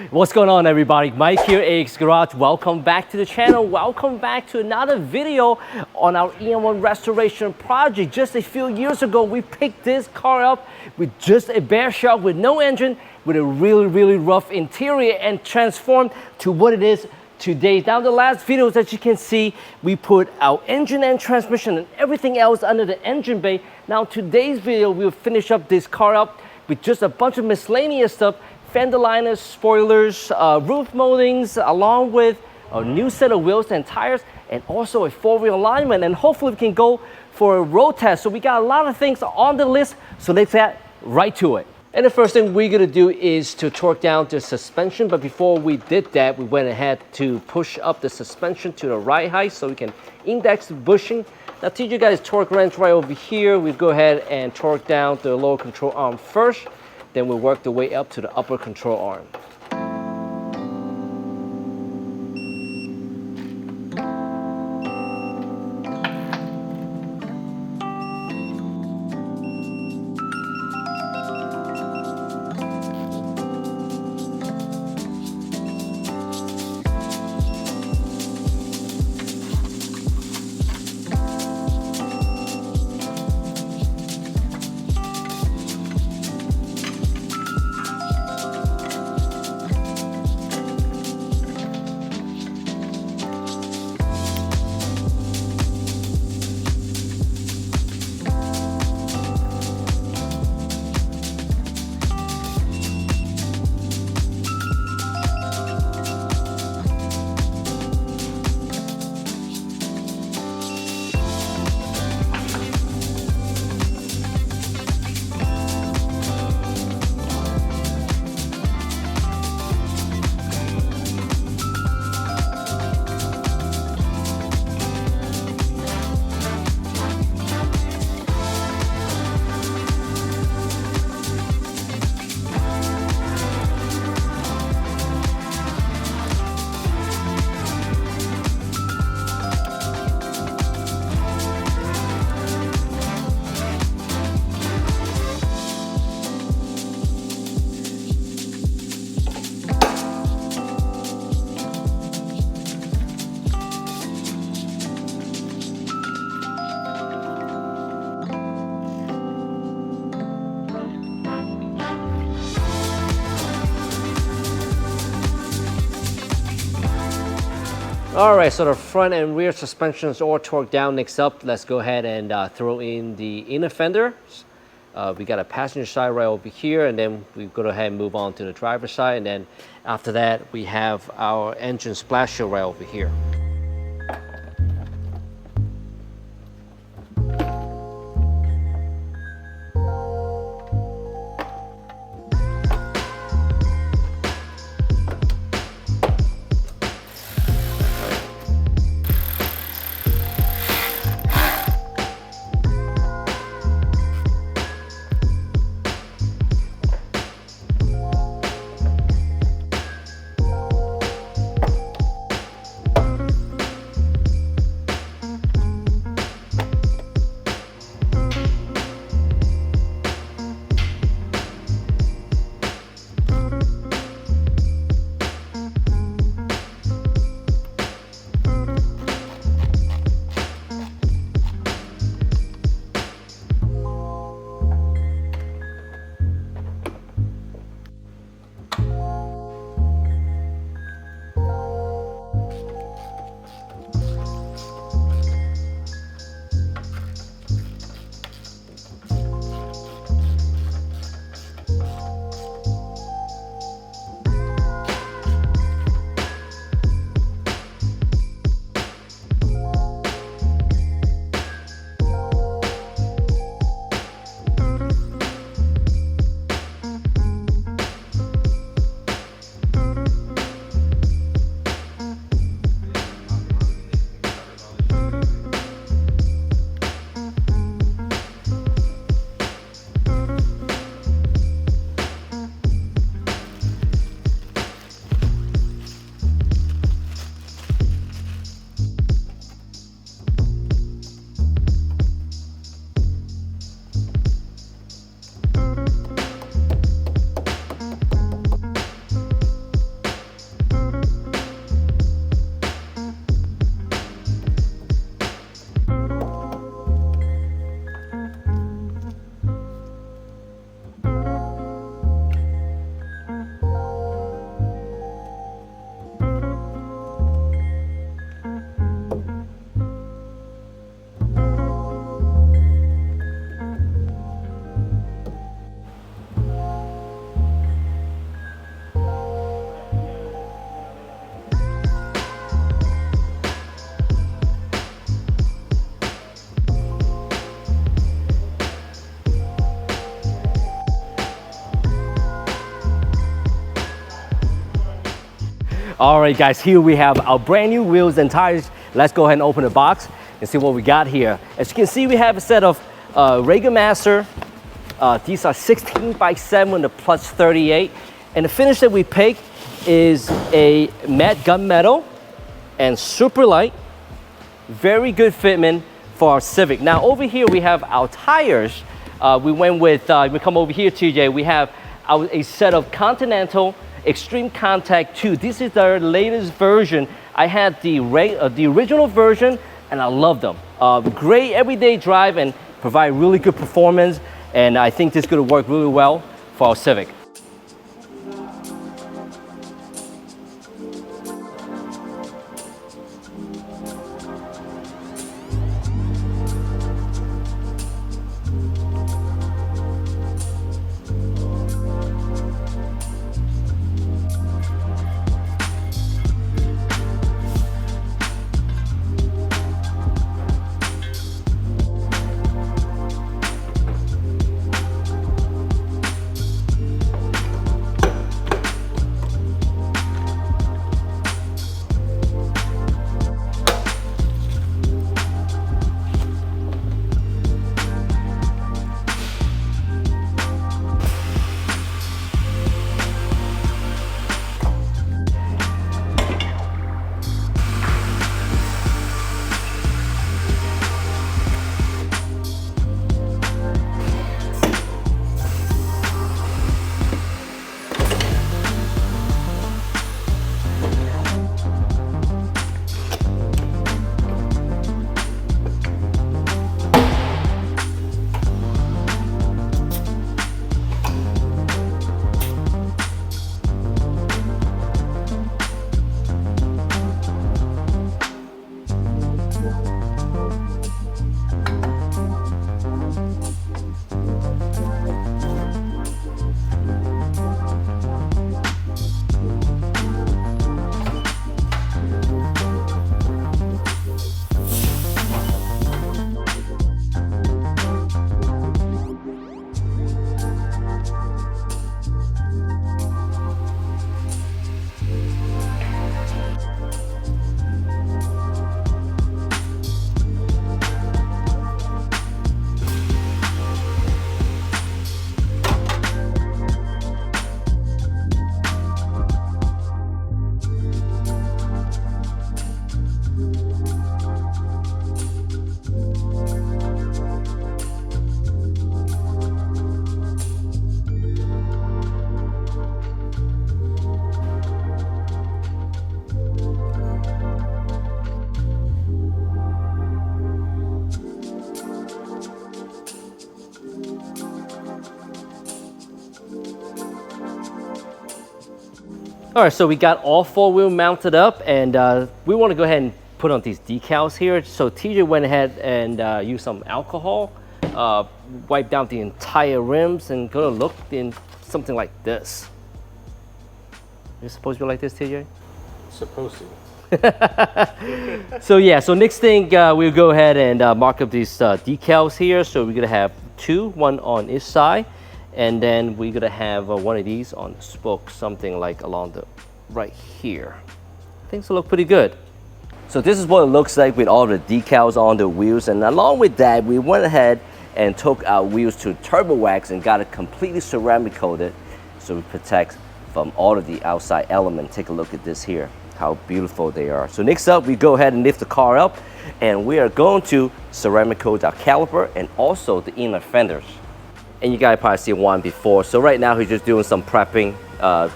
What's going on, everybody? Mike here, AHC Garage. Welcome back to the channel. Welcome back to another video on our EM1 restoration project. Just a few years ago, we picked this car up with just a bare shell, with no engine, with a really rough interior, and transformed to what it is today. Now, the last videos, as you can see, we put our engine and transmission and everything else under the engine bay. Now, today's video, we'll finish up this car up with just a bunch of miscellaneous stuff. Fender liners, spoilers, roof moldings, along with a new set of wheels and tires, and also a four-wheel alignment. And hopefully we can go for a road test. So we got a lot of things on the list, so let's get right to it. And the first thing we're gonna do is to torque down the suspension. But before we did that, we went ahead to push up the suspension to the right height so we can index the bushing. Now, teach you guys torque wrench right over here. We go ahead and torque down the lower control arm first. Then we'll work the way up to the upper control arm. All right, so the front and rear suspensions are torqued down. Next up, let's go ahead and throw in the inner fenders. We got a passenger side right over here, and then we go ahead and move on to the driver's side. And then after that, we have our engine splash shield right over here. All right, guys, here we have our brand new wheels and tires. Let's go ahead and open the box and see what we got here. As you can see, we have a set of Rega Master. These are 16x7 to plus 38. And the finish that we picked is a matte gunmetal and super light. Very good fitment for our Civic. Now over here we have our tires. We went with, we come over here, TJ, we have a set of Continental Extreme Contact 2. This is their latest version. I had the original version and I love them. Great everyday drive and provide really good performance. And I think this is going to work really well for our Civic. All right, so we got all four wheels mounted up, and we want to go ahead and put on these decals here. So TJ went ahead and used some alcohol, wiped down the entire rims, and gonna look in something like this. Is it supposed to be like this, TJ? Supposed to. So yeah, so next thing we'll go ahead and mark up these decals here. So we're gonna have two, one on each side. And then we're gonna have one of these on the spoke, something like along the right here. Things look pretty good. So this is what it looks like with all the decals on the wheels. And along with that, we went ahead and took our wheels to turbo wax and got it completely ceramic coated so we protect from all of the outside elements. Take a look at this here, how beautiful they are. So next up, we go ahead and lift the car up and we are going to ceramic coat our caliper and also the inner fenders. And you guys probably seen one before. So right now he's just doing some prepping,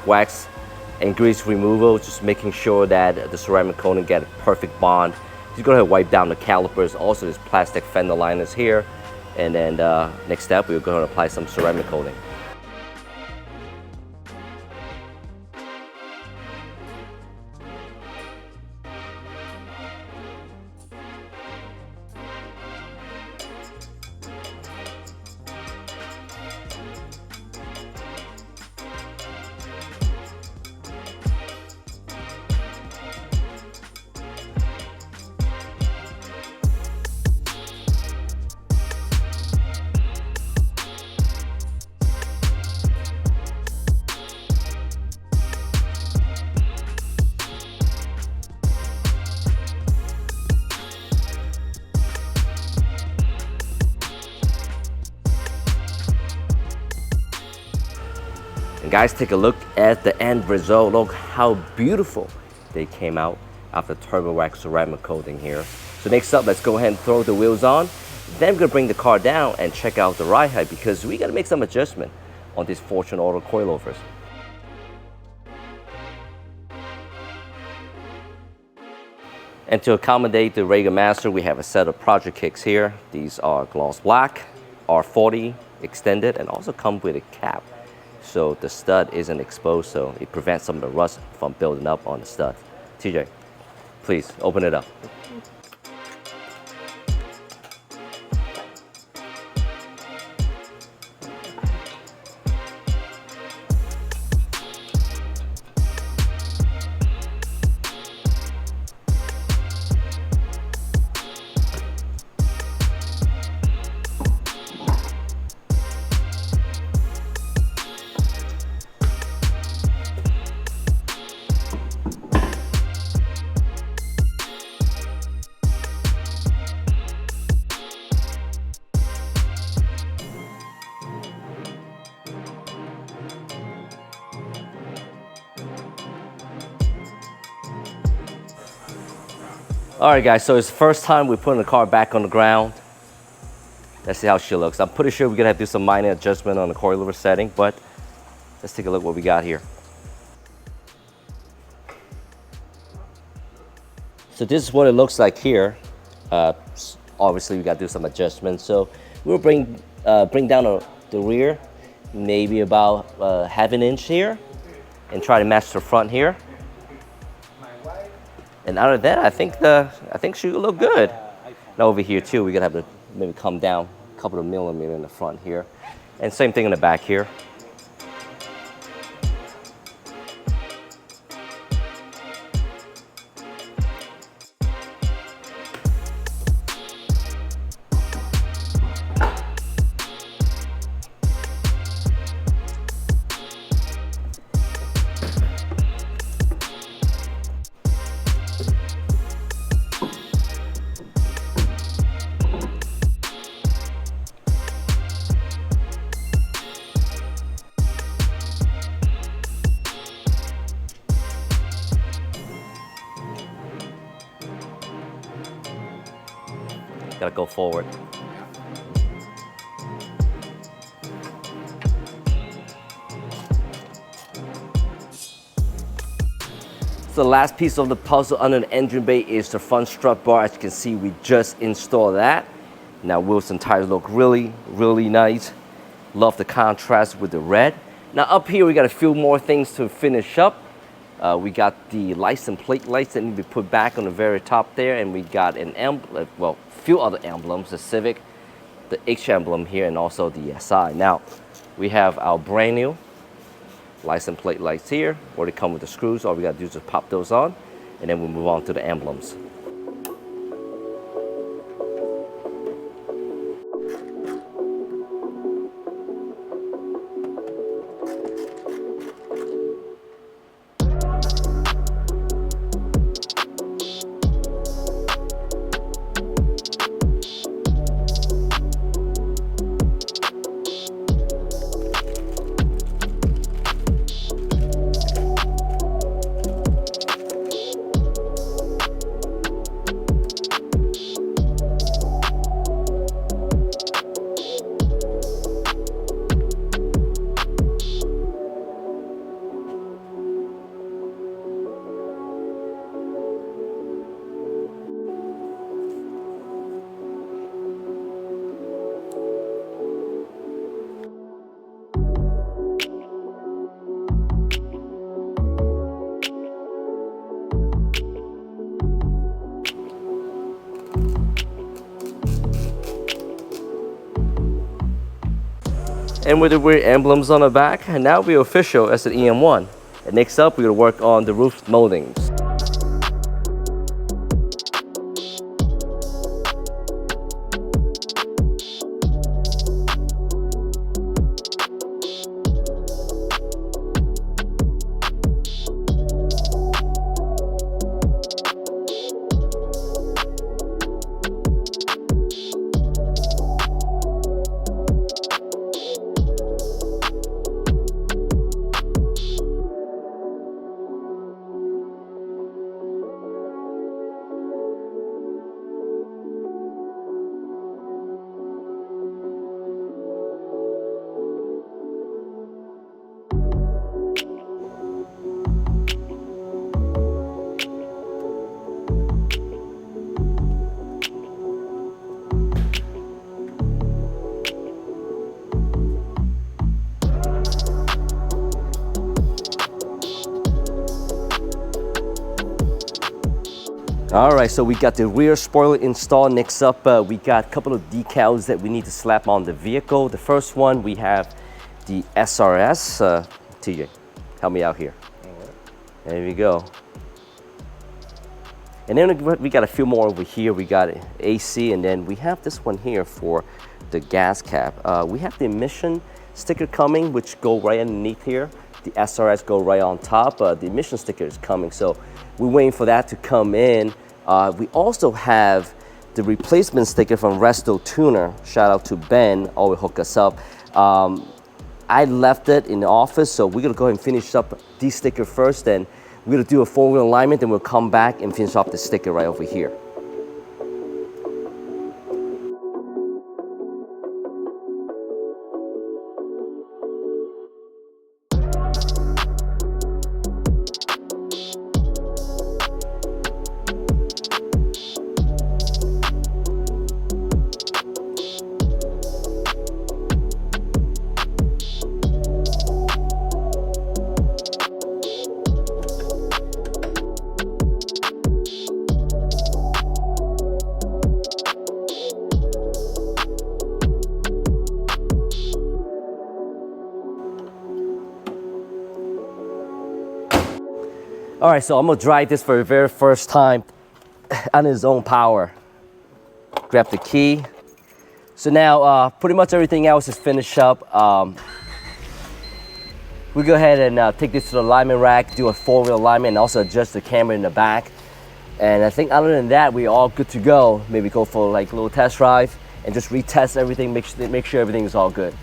wax and grease removal, just making sure that the ceramic coating get a perfect bond. He's going to wipe down the calipers, also this plastic fender liners here. And then next step, we're going to apply some ceramic coating. And guys, take a look at the end result. Look how beautiful they came out after turbo wax ceramic coating here. So next up, let's go ahead and throw the wheels on. Then we're gonna bring the car down and check out the ride height because we gotta make some adjustment on these Fortune Auto coilovers. And to accommodate the Rega Master, we have a set of project kicks here. These are gloss black, R40 extended, and also come with a cap. So the stud isn't exposed, so it prevents some of the rust from building up on the stud. TJ, please open it up. All right, guys, so it's the first time we're putting the car back on the ground. Let's see how she looks. I'm pretty sure we're gonna have to do some minor adjustment on the coilover setting, but let's take a look what we got here. So this is what it looks like here. Obviously, we gotta do some adjustments. So we'll bring down the rear, maybe about half an inch here, and try to match the front here. And out of that, I think she will look good. Now over here too, we're gonna have to maybe come down a couple of millimeters in the front here. And same thing in the back here. Gotta go forward. So the last piece of the puzzle under the engine bay is the front strut bar. As you can see, we just installed that. Now wheels and tires look really, really nice. Love the contrast with the red. Now up here, we got a few more things to finish up. We got the license plate lights that need to be put back on the very top there, and we got an emblem, well, a few other emblems, the Civic, the H emblem here, and also the SI. Now, we have our brand new license plate lights here, or they come with the screws. All we gotta do is just pop those on, and then we'll move on to the emblems. And with the rear emblems on the back, and now we're official as an EM1. And next up, we're gonna work on the roof moldings. All right, so we got the rear spoiler installed. Next up, we got a couple of decals that we need to slap on the vehicle. The first one, we have the SRS. TJ, help me out here. All right. There we go. And then we got a few more over here. We got AC, and then we have this one here for the gas cap. We have the emission sticker coming, which go right underneath here. The SRS go right on top. The emission sticker is coming, so we're waiting for that to come in. We also have the replacement sticker from Resto Tuner. Shout out to Ben, always hook us up. I left it in the office, so we're gonna go ahead and finish up these sticker first, then we're gonna do a 4-wheel alignment, then we'll come back and finish off the sticker right over here. All right, so I'm gonna drive this for the very first time on its own power. Grab the key. So now pretty much everything else is finished up. We go ahead and take this to the alignment rack, do a 4-wheel alignment, and also adjust the camera in the back. And I think other than that, we're all good to go. Maybe go for like a little test drive and just retest everything, make sure everything is all good.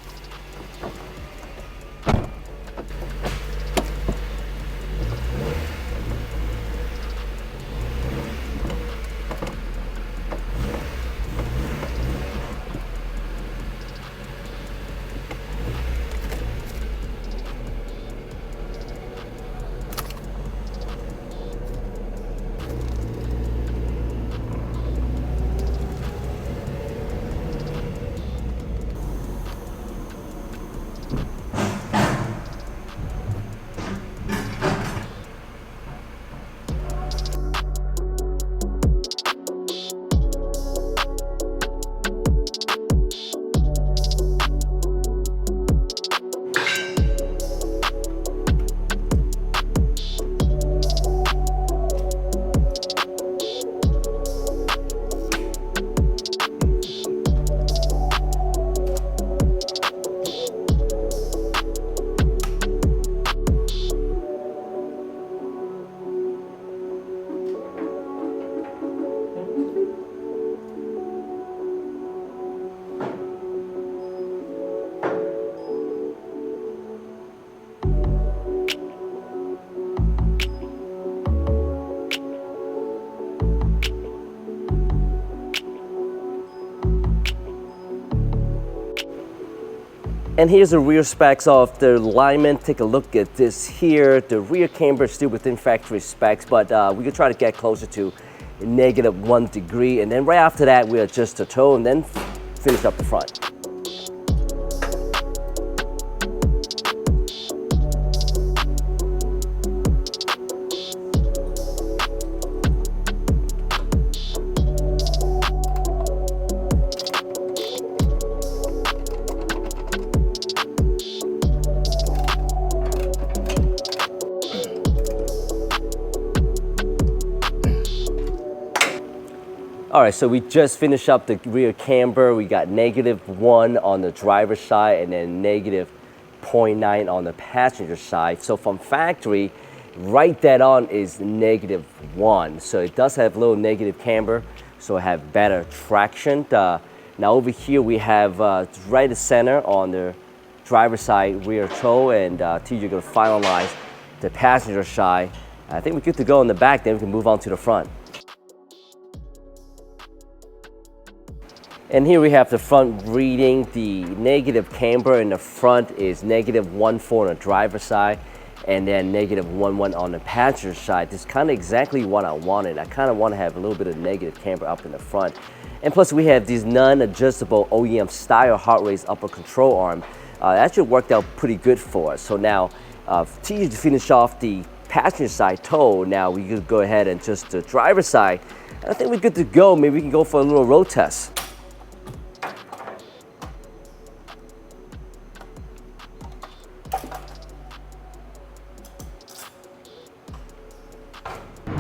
And here's the rear specs of the alignment. Take a look at this here. The rear camber is still within factory specs, but we can try to get closer to -1 degree. And then right after that, we adjust the toe and then finish up the front. All right, so we just finished up the rear camber. We got -1 on the driver's side and then -0.9 on the passenger side. So from factory, right dead on is -1. So it does have a little negative camber, so it have better traction. Now over here we have right in the center on the driver's side rear toe, and TJ gonna finalize the passenger side. I think we're good to go in the back, then we can move on to the front. And here we have the front reading. The negative camber in the front is -1.4 on the driver's side and then -1.1 on the passenger side. This is kind of exactly what I wanted. I kind of want to have a little bit of negative camber up in the front. And plus we have these non-adjustable OEM style heart race upper control arm. That actually worked out pretty good for us. So now to finish off the passenger side tow. Now we could go ahead and just the driver's side. And I think we're good to go. Maybe we can go for a little road test.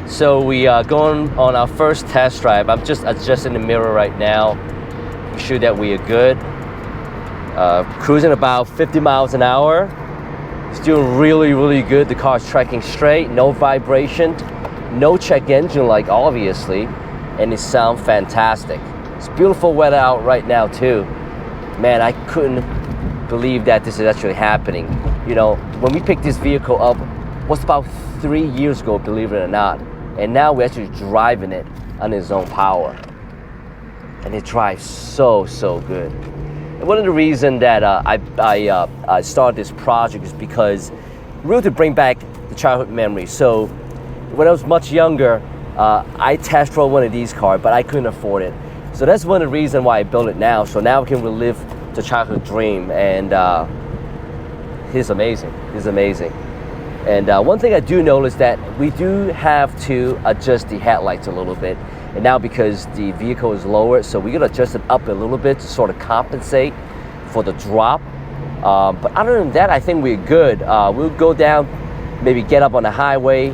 So we are going on our first test drive. I'm just adjusting the mirror right now. Make sure that we are good. Cruising about 50 miles an hour. It's doing really, really good. The car's tracking straight, no vibration, no check engine light, obviously, and it sounds fantastic. It's beautiful weather out right now too. Man, I couldn't believe that this is actually happening. You know, when we picked this vehicle up, was about 3 years ago, believe it or not. And now we're actually driving it on its own power. And it drives so, so good. And one of the reasons that I started this project is because really to bring back the childhood memories. So when I was much younger, I test drove one of these cars, but I couldn't afford it. So that's one of the reasons why I built it now. So now I can relive the childhood dream. And it's amazing. It's amazing. And one thing I do notice that we do have to adjust the headlights a little bit. And now because the vehicle is lower, so we're gonna adjust it up a little bit to sort of compensate for the drop. But other than that, I think we're good. We'll go down, maybe get up on the highway,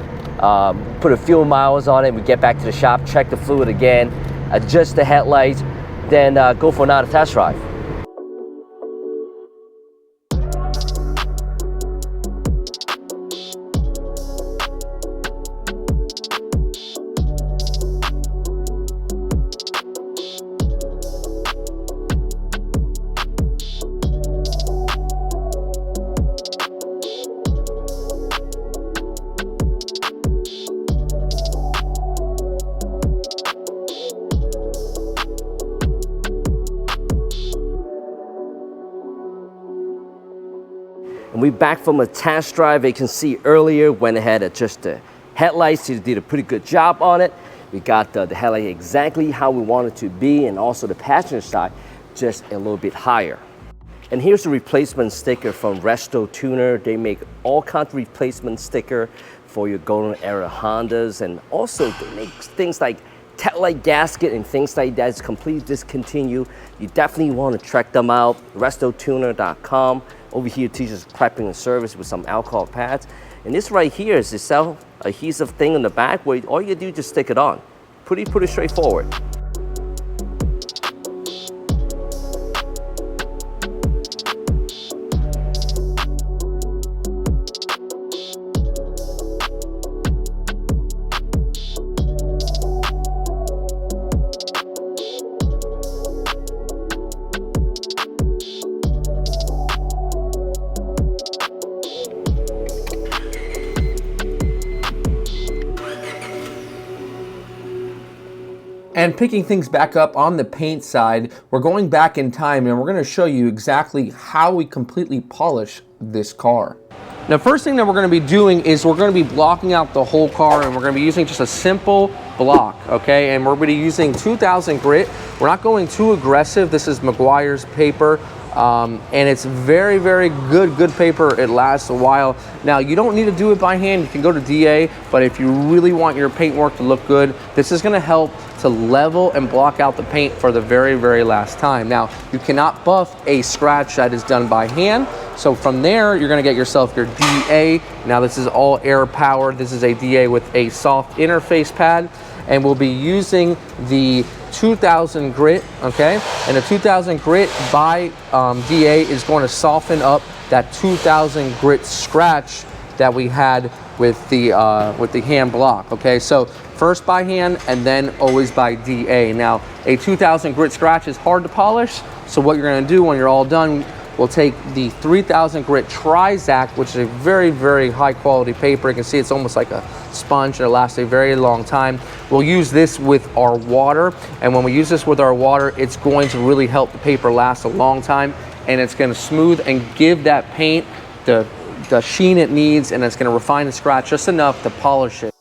put a few miles on it, we get back to the shop, check the fluid again, adjust the headlights, then go for another test drive. And we're back from a test drive. You can see earlier went ahead and adjust the headlights. He did a pretty good job on it. We got the headlight exactly how we want it to be, and also the passenger side just a little bit higher. And here's the replacement sticker from Resto Tuner. They make all kinds of replacement sticker for your golden era Hondas, and also they make things like taillight gasket and things like that is completely discontinued. You definitely want to check them out. RestoTuner.com. Over here teaches prepping and service with some alcohol pads. And this right here is the self-adhesive thing in the back where all you do is just stick it on. Pretty straightforward. And picking things back up on the paint side, we're going back in time and we're going to show you exactly how we completely polish this car. Now, first thing that we're going to be doing is we're going to be blocking out the whole car, and we're going to be using just a simple block, okay? And we're going to be using 2000 grit. We're not going too aggressive. This is Meguiar's paper. And it's very, very good paper. It lasts a while. Now, you don't need to do it by hand. You can go to DA, but if you really want your paintwork to look good, this is going to help to level and block out the paint for the very, very last time. Now, you cannot buff a scratch that is done by hand. So from there, you're going to get yourself your DA. Now, this is all air powered. This is a DA with a soft interface pad, and we'll be using the 2000 grit, okay? And the 2000 grit by DA is going to soften up that 2000 grit scratch that we had with the hand block, okay? So first by hand and then always by DA. Now, a 2000 grit scratch is hard to polish, so what you're gonna do when you're all done, we'll take the 3000 grit Trizac, which is a very, very high quality paper. You can see it's almost like a sponge and it lasts a very long time. We'll use this with our water, and when we use this with our water, it's going to really help the paper last a long time, and it's going to smooth and give that paint the sheen it needs, and it's going to refine the scratch just enough to polish it.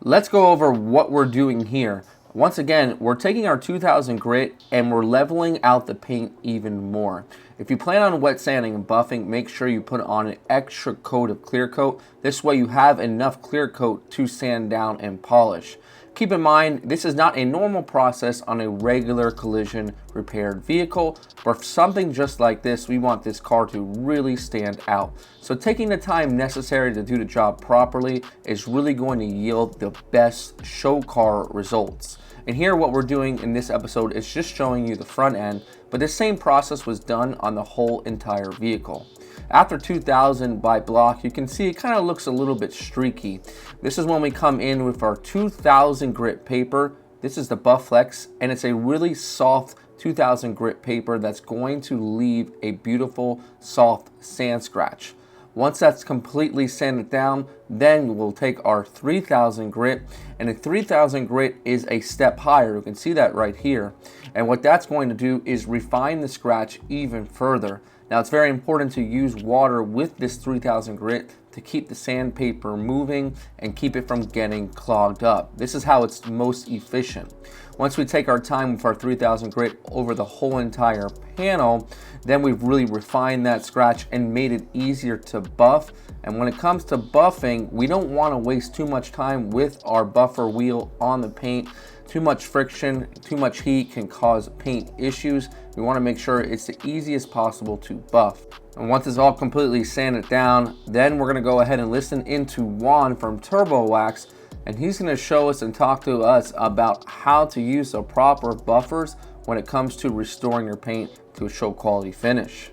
Let's go over what we're doing here. Once again, we're taking our 2000 grit and we're leveling out the paint even more. If you plan on wet sanding and buffing, make sure you put on an extra coat of clear coat. This way you have enough clear coat to sand down and polish. Keep in mind, this is not a normal process on a regular collision repaired vehicle, but for something just like this, we want this car to really stand out. So taking the time necessary to do the job properly is really going to yield the best show car results. And here what we're doing in this episode is just showing you the front end, but the same process was done on the whole entire vehicle. After 2000 by block, you can see it kind of looks a little bit streaky. This is when we come in with our 2000 grit paper. This is the Buff Flex, and it's a really soft 2000 grit paper that's going to leave a beautiful soft sand scratch. Once that's completely sanded down, then we'll take our 3000 grit, and a 3000 grit is a step higher. You can see that right here. And what that's going to do is refine the scratch even further. Now it's very important to use water with this 3000 grit to keep the sandpaper moving and keep it from getting clogged up. This is how it's most efficient. Once we take our time with our 3000 grit over the whole entire panel, then we've really refined that scratch and made it easier to buff. And when it comes to buffing, we don't want to waste too much time with our buffer wheel on the paint. Too much friction, too much heat can cause paint issues. We want to make sure it's the easiest possible to buff. And once it's all completely sanded down, then we're going to go ahead and listen into Juan from Turbo Wax, and he's going to show us and talk to us about how to use the proper buffers when it comes to restoring your paint to a show quality finish.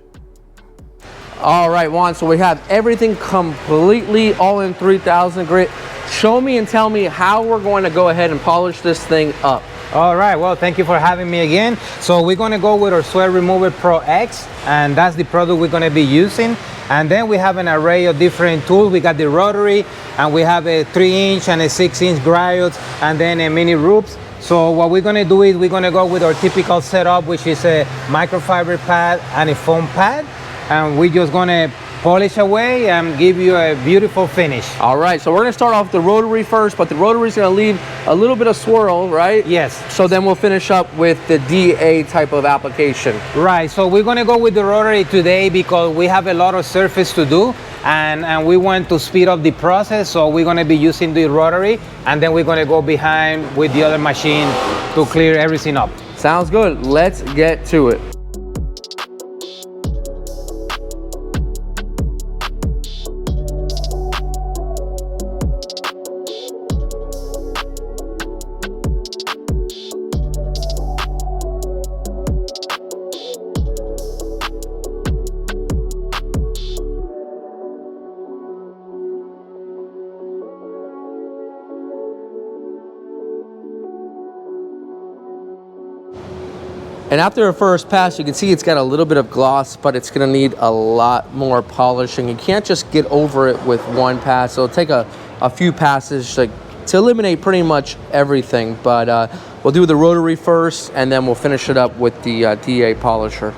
All right, Juan, so we have everything completely all in 3000 grit. Show me and tell me how we're going to go ahead and polish this thing up. All right, well, thank you for having me again. So we're going to go with our Sweat Remover Pro X, and that's the product we're going to be using. And then we have an array of different tools. We got the rotary, and we have a 3-inch and a 6-inch griots, and then a mini ropes. So what we're going to do is we're going to go with our typical setup, which is a microfiber pad and a foam pad. And we're just going to polish away and give you a beautiful finish. All right, so we're going to start off with the rotary first, but the rotary is going to leave a little bit of swirl, right? Yes. So then we'll finish up with the DA type of application. Right, so we're going to go with the rotary today because we have a lot of surface to do, and we want to speed up the process, so we're going to be using the rotary, and then we're going to go behind with the other machine to clear everything up. Sounds good. Let's get to it. And after a first pass, you can see it's got a little bit of gloss, but it's gonna need a lot more polishing. You can't just get over it with one pass. So it'll take a few passes to eliminate pretty much everything. But we'll do the rotary first, and then we'll finish it up with the DA polisher.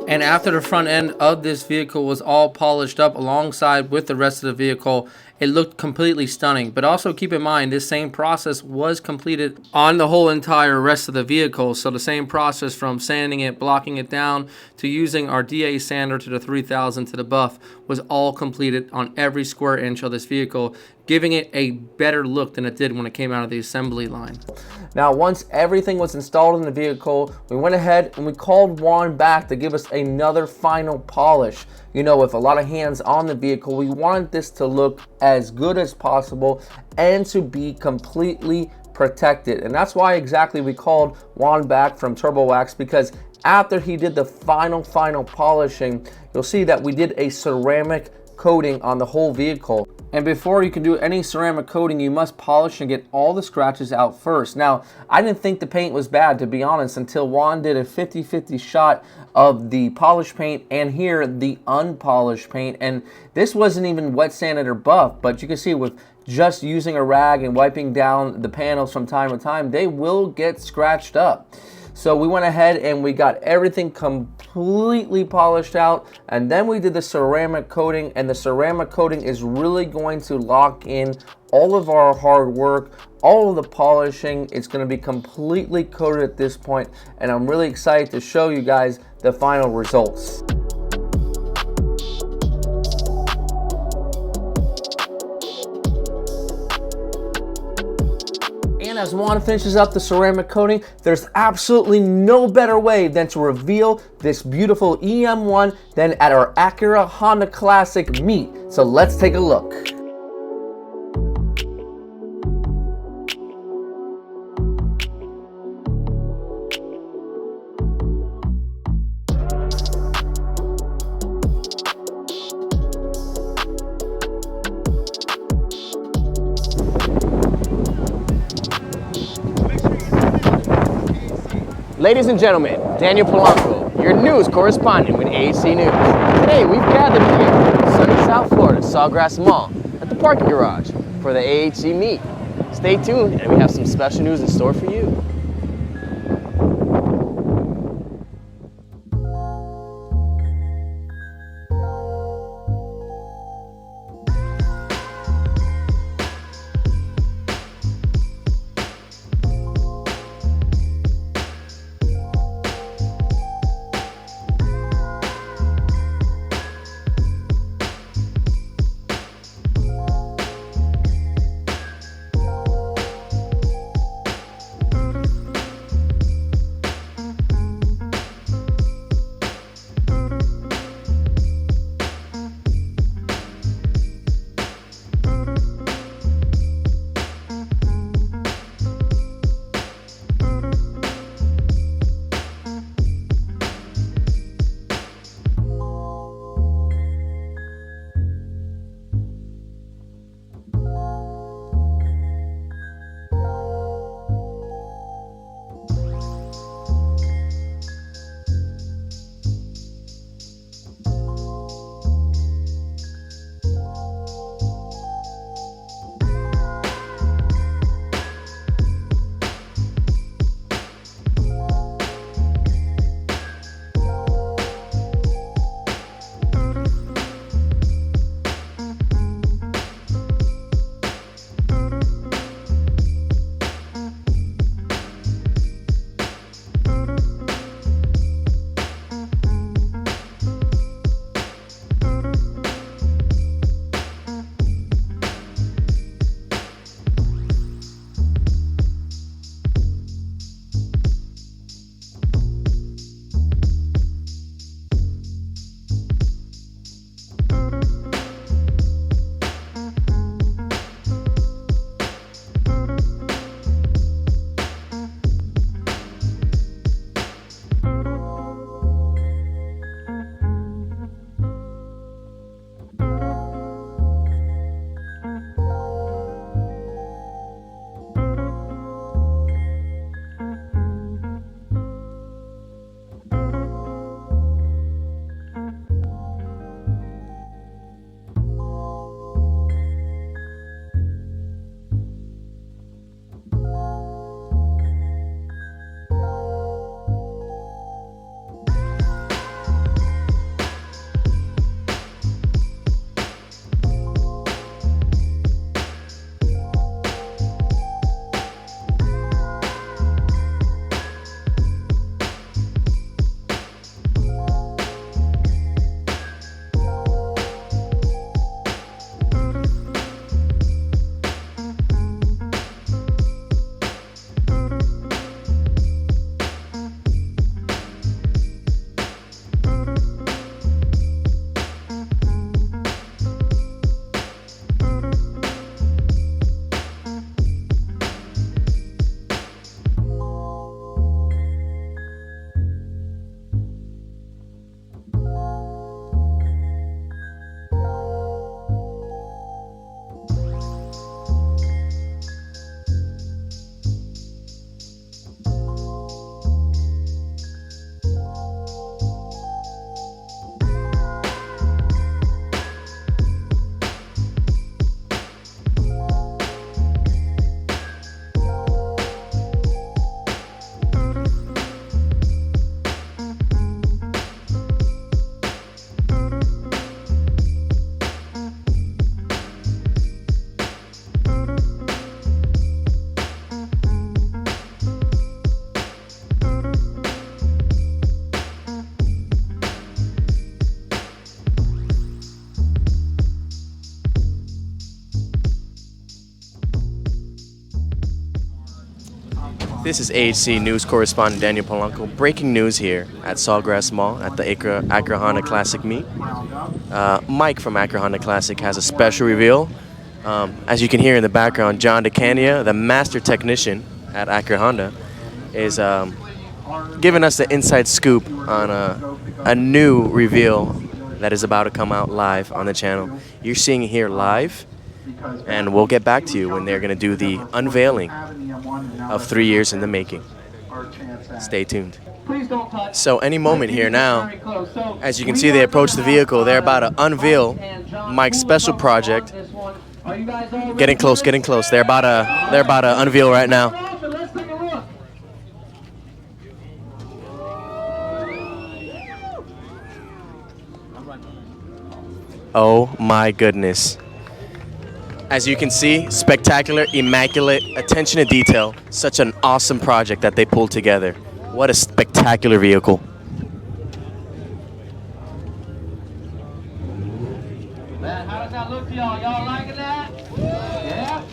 And after the front end of this vehicle was all polished up alongside with the rest of the vehicle, it looked completely stunning. But also keep in mind, this same process was completed on the whole entire rest of the vehicle. So the same process from sanding it, blocking it down, to using our DA sander to the 3000 to the buff was all completed on every square inch of this vehicle, giving it a better look than it did when it came out of the assembly line. Now, once everything was installed in the vehicle, we went ahead and we called Juan back to give us another final polish. You know, with a lot of hands on the vehicle, we wanted this to look as good as possible and to be completely protected. And that's why exactly we called Juan back from Turbo Wax, because after he did the final polishing, you'll see that we did a ceramic coating on the whole vehicle. And before you can do any ceramic coating, you must polish and get all the scratches out first. Now, I didn't think the paint was bad, to be honest, until Juan did a 50-50 shot of the polished paint and here the unpolished paint. And this wasn't even wet sanded or buff, but you can see with just using a rag and wiping down the panels from time to time, they will get scratched up. So we went ahead and we got everything completely polished out, and then we did the ceramic coating, and the ceramic coating is really going to lock in all of our hard work, all of the polishing. It's going to be completely coated at this point, and I'm really excited to show you guys the final results. And as Juan finishes up the ceramic coating, there's absolutely no better way than to reveal this beautiful EM1 than at our Acura Honda Classic meet. So let's take a look. Ladies and gentlemen, Daniel Polanco, your news correspondent with AHC News. Today we've gathered here in sunny South Florida, Sawgrass Mall, at the parking garage for the AHC meet. Stay tuned, and we have some special news in store for you. This is AHC News correspondent Daniel Polanco. Breaking news here at Sawgrass Mall at the Acura Honda Classic meet. Mike from Acura Honda Classic has a special reveal. As you can hear in the background, John DeCania, the master technician at Acura Honda, is giving us the inside scoop on a new reveal that is about to come out live on the channel. You're seeing it here live, and we'll get back to you when they're going to do the unveiling of 3 years in the making. Stay tuned. So any moment here now, as you can see, they approach the vehicle. They're about to unveil Mike's special project. Getting close, getting close. They're about to unveil right now. Oh my goodness. As you can see, spectacular, immaculate, attention to detail. Such an awesome project that they pulled together. What a spectacular vehicle. Man, how does that look to y'all? Y'all liking that? Yeah?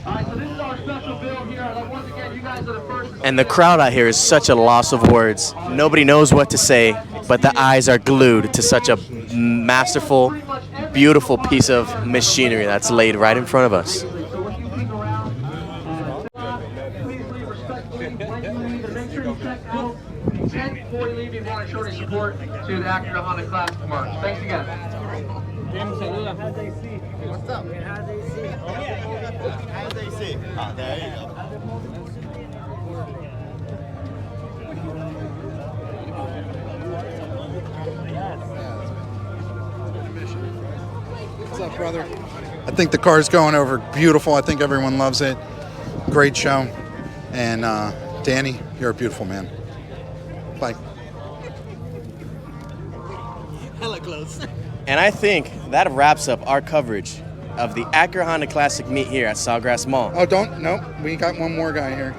Alright, so this is our special build here. Like, once again, you guys are the first. And the crowd out here is such a loss of words. Nobody knows what to say, but the eyes are glued to such a masterful, beautiful piece of machinery that's laid right in front of us. So when you leave around, please leave respectfully. When you leave, and make sure you check out the tent before you leave. You want to show your support to the Acura Honda Classic March. Thanks again. What's up? How's AC? How's AC? Oh, there you go. What's up, brother? I think the car's going over beautiful. I think everyone loves it. Great show. And Danny, you're a beautiful man. Bye. Hella close. And I think that wraps up our coverage of the Acura Honda Classic meet here at Sawgrass Mall. No, we got one more guy here.